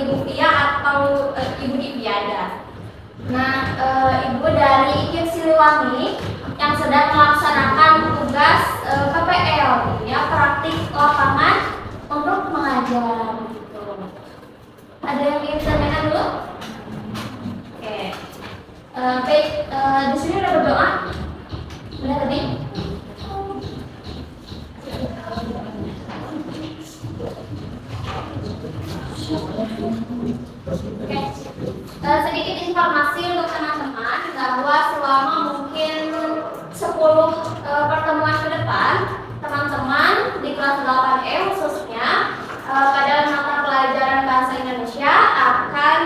Ibu Pia atau Ibu Dipiada. Nah, Ibu dari IKIP Siliwangi yang sedang melaksanakan tugas PPL, ya, praktik lapangan untuk mengajar. Gitu. Ada yang ingin ditanyakan dulu? Oke. Baik, di sini udah berdoa. Benar tadi? Oke. Sedikit informasi untuk teman-teman bahwa selama mungkin 10 pertemuan ke depan, teman-teman di kelas 8E khususnya pada mata pelajaran bahasa Indonesia akan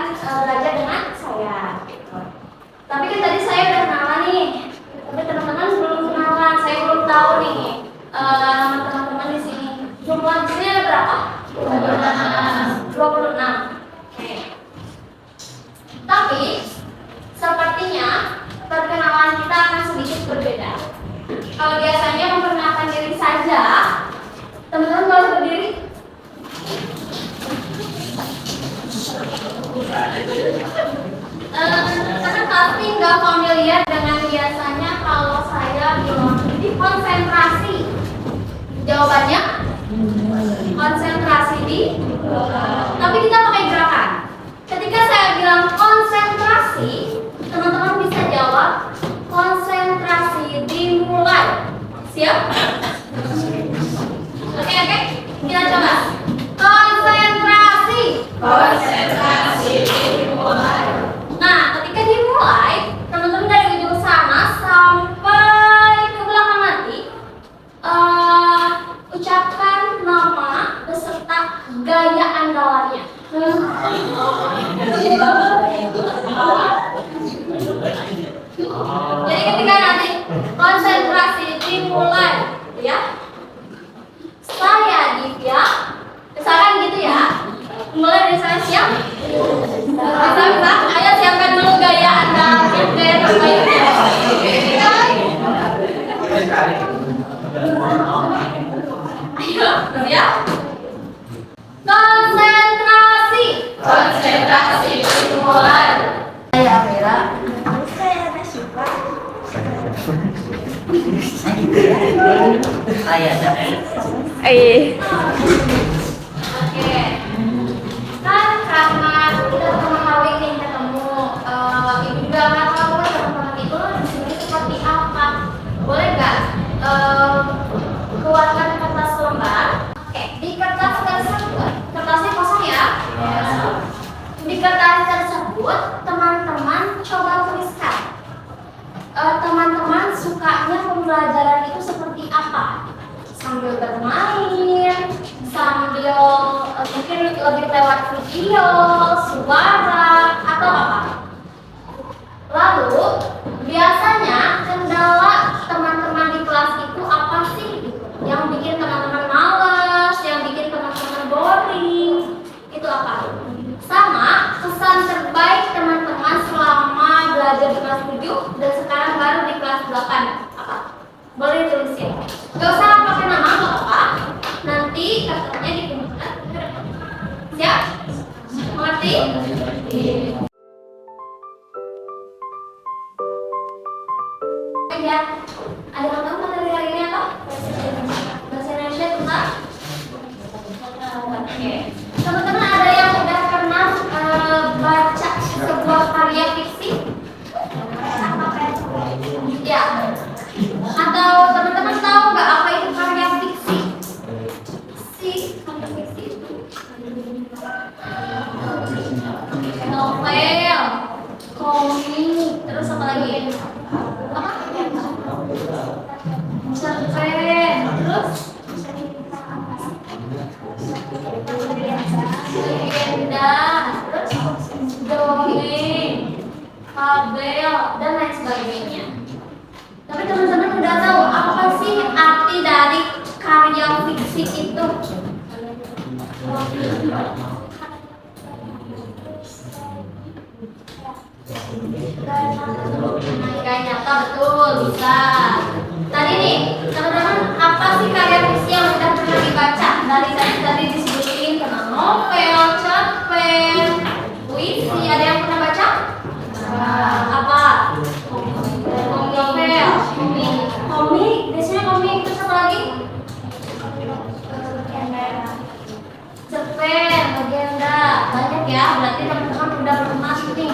belajar dengan saya. Tapi kan tadi saya udah kenalan nih, tapi teman-teman belum kenalan, saya belum tahu nih nama teman-teman di sini. Jumlah di sini ada berapa? 26. Oke. Tapi sepertinya perkenalan kita akan sedikit berbeda. Kalau biasanya memperkenalkan diri saja, teman-teman boleh berdiri. Karena pasti nggak familiar dengan biasanya kalau saya bilang di konsentrasi. Jawabannya konsentrasi di, tapi kita pakai gerakan. Ketika saya bilang konsentrasi, teman-teman bisa jawab konsentrasi dimulai. Siap? Oke, kita coba. Konsentrasi dimulai. Nah, ketika dimulai, teman-teman dari ujung sana sampai ke belakang nanti, ucapkan nama beserta gaya andalannya. Jadi ketika nanti konsentrasi dimulai, ya, saya Divya, misalkan gitu ya, mulai dari saya siap. Bisa, ayo siapkan dulu gaya andalannya, gaya terbaiknya. Ayo, ya. Konsentrasi dimulai. Saya Amira. Saya Nasyifa. Saya David. Oke. Kan karena kita pertama kali ini ketemu, Ibu juga nggak tahu teman-teman itu di sini seperti apa. Boleh nggak keluarkan kertas lembar? Oke, di kertas tersebut, kertasnya kosong ya. Di kertas tersebut, teman-teman coba tuliskan. Teman-teman sukanya pembelajaran itu seperti apa? Sambil bermain, sambil mungkin lebih lewat video, suara, atau apa? Lalu, biasanya kendala teman-teman di kelas itu apa sih? Yang bikin teman-teman malas, yang bikin teman-teman boring, itu apa? Sama, kesan terbaik teman-teman selama belajar di kelas 7 dan sekarang baru di kelas 8 apa? Boleh tulisin. Gak usah pakai nama, gak apa-apa. Nanti katanya dikumpulkan. Siap? Mengerti? Ya, ada yang tahu materi hari ini apa? Bahasa Indonesia tentang? Oke. Teman-teman ada yang udah pernah baca sebuah karya fiksi? Ya. Atau teman-teman tahu nggak apa itu karya fiksi? Karya fiksi itu novel, komik, terus apa lagi? Apa? Cerpen, terus legenda, terus dongeng, fabel, dan lain sebagainya. Tapi teman-teman udah tahu apa sih arti dari karya fiksi itu? Gak nyata, betul, bisa. Tadi nih, teman-teman, apa sih karya fiksi yang udah pernah dibaca? Dari tadi disebutin tentang novel, cerpen, Apa? Novel. Komik. Biasanya komik terus apa lagi? Cerpen, legenda. Banyak ya. Berarti teman-teman udah bermasuk nih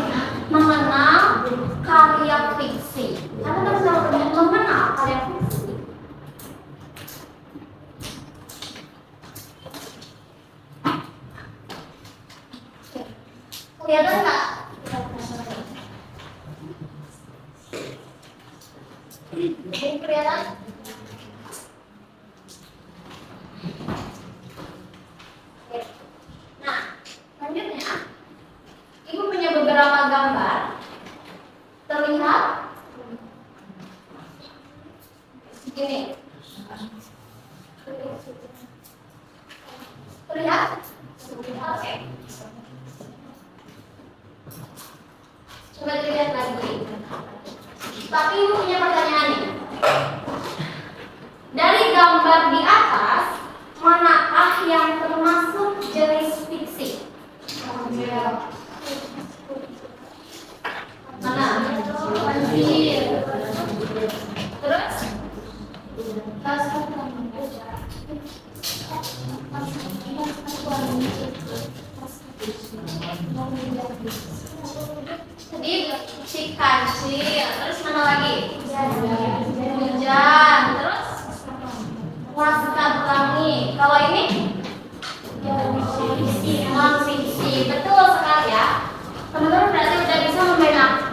mengenal karya fiksi. Karena kan selalu mengenal karya fiksi. Kelihatan nggak? Kelihatan? Nah, selanjutnya, Ibu punya beberapa gambar. Terlihat? Gini. Terlihat? Oke. Coba dilihat lagi. Tapi Ibu punya pertanyaan nih. Dari gambar di atas, manakah yang termasuk jenis fiksi? Mana? Anjir. Terus? Tadi si kancil. Terus mana lagi? Hujan. Terus? Laskar Pelangi. Kalau ini? Non-fiksi. Betul sekali ya. Teman-teman berarti udah bisa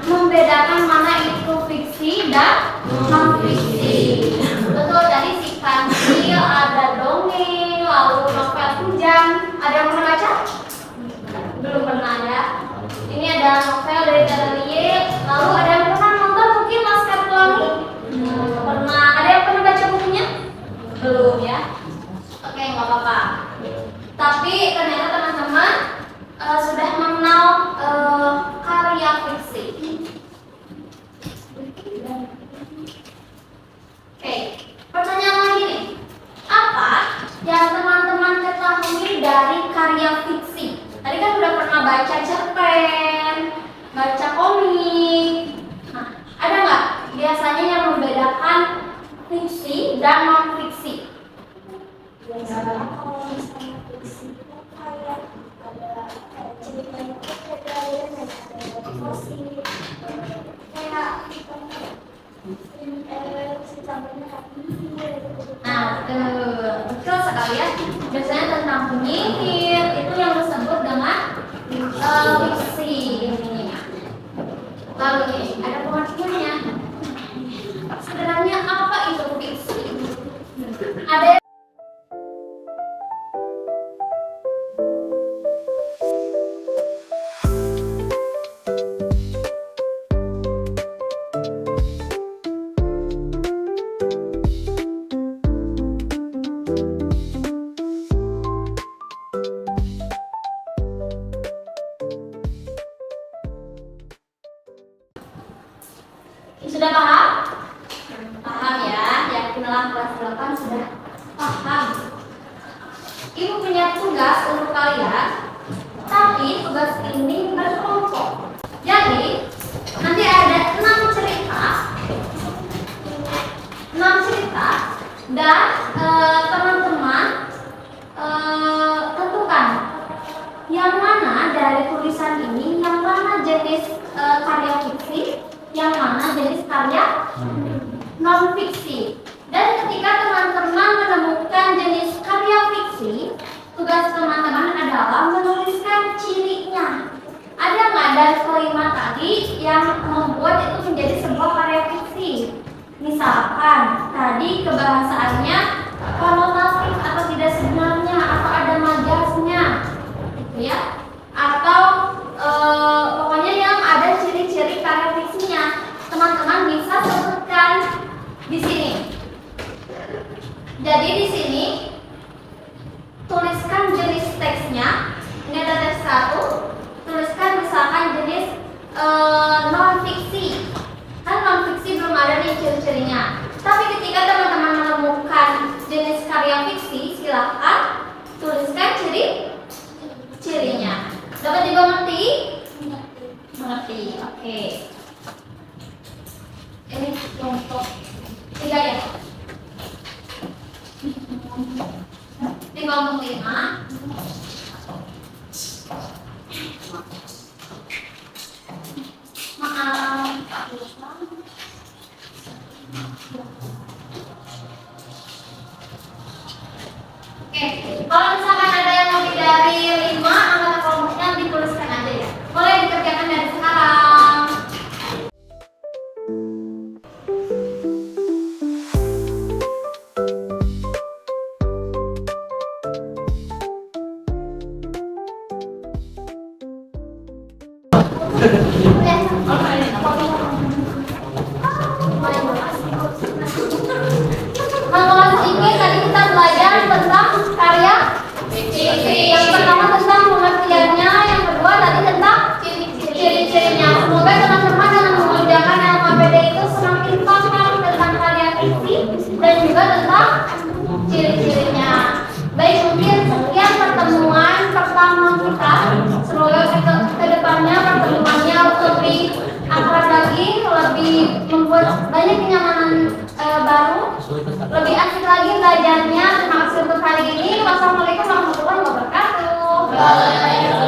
membedakan mana itu fiksi dan non-fiksi. Betul, tadi si kancil, ada dongeng, lalu novel hujan. Ada yang pernah baca? Belum pernah ya. Ini ada novel dari Terelie. Lalu ada yang pernah nonton mungkin Laskar Pelangi? Pernah. Ada yang pernah baca bukunya? Belum ya. Oke, nggak apa-apa. Tapi ternyata teman-teman sudah mengenal karya fiksi. Oke, pertanyaan lagi nih. Apa yang teman-teman ketahui dari karya fiksi? Tadi kan udah pernah baca cerpen, baca komik. Nah, ada nggak biasanya yang membedakan fiksi dan non-fiksi? Biasanya kalau misalnya fiksi itu kayak ada ceritanya ada motivasi kayak ceritanya Nah, betul sekali ya. Biasanya tentang penyihir itu yang disebut dengan fiksi ini. Lalu nih, ada pengertiannya. Sebenarnya apa itu fiksi? Ada yang sudah paham? Paham ya, yakinlah kelas 8 sudah paham. Ibu punya tugas untuk kalian, tapi tugas ini berkelompok. Jadi, nanti ada 6 cerita dan teman-teman tentukan yang mana dari tulisan ini, yang mana jenis karya fiksi, yang mana jenis karya non-fiksi. Dan ketika teman-teman menemukan jenis karya fiksi, tugas teman-teman adalah menuliskan cirinya. Ada nggak dari kelima tadi yang membuat itu menjadi sebuah karya fiksi? Misalkan tadi kebahasaannya konotatif atau tidak sebenarnya, atau ada majasnya, gitu ya? Atau pokoknya yang ada ciri-ciri karya fiksinya, teman-teman bisa sebutkan di sini. Jadi di sini tuliskan jenis teksnya. Ini ada teks 1. Tuliskan misalkan jenis non-fiksi. Kan non-fiksi belum ada nih ciri-cirinya. Tapi ketika teman-teman menemukan jenis karya fiksi, silahkan tuliskan ciri-cirinya. Dapat dimengerti? Mengerti. Oke. Oke, kalau misalkan ada yang lebih dari 5 anggota kelompoknya dituliskan aja ya. Boleh dikerjakan dari sekarang. Mengulas ini tadi kita belajar tentang karya yang pertama tentang pengertiannya, yang kedua tadi tentang ciri-cirinya. Semoga teman-teman dengan mengerjakan LKPD itu semakin paham tentang karya fiksi dan juga tentang ciri-cirinya. Baik, mungkin sekian pertemuan pertama kita. Semoga ke depannya pertemuannya lebih akrab lagi, lebih membuat banyak kenyamanan baru, lebih asik lagi belajarnya. Terima kasih untuk hari ini. Wassalamualaikum warahmatullahi wabarakatuh.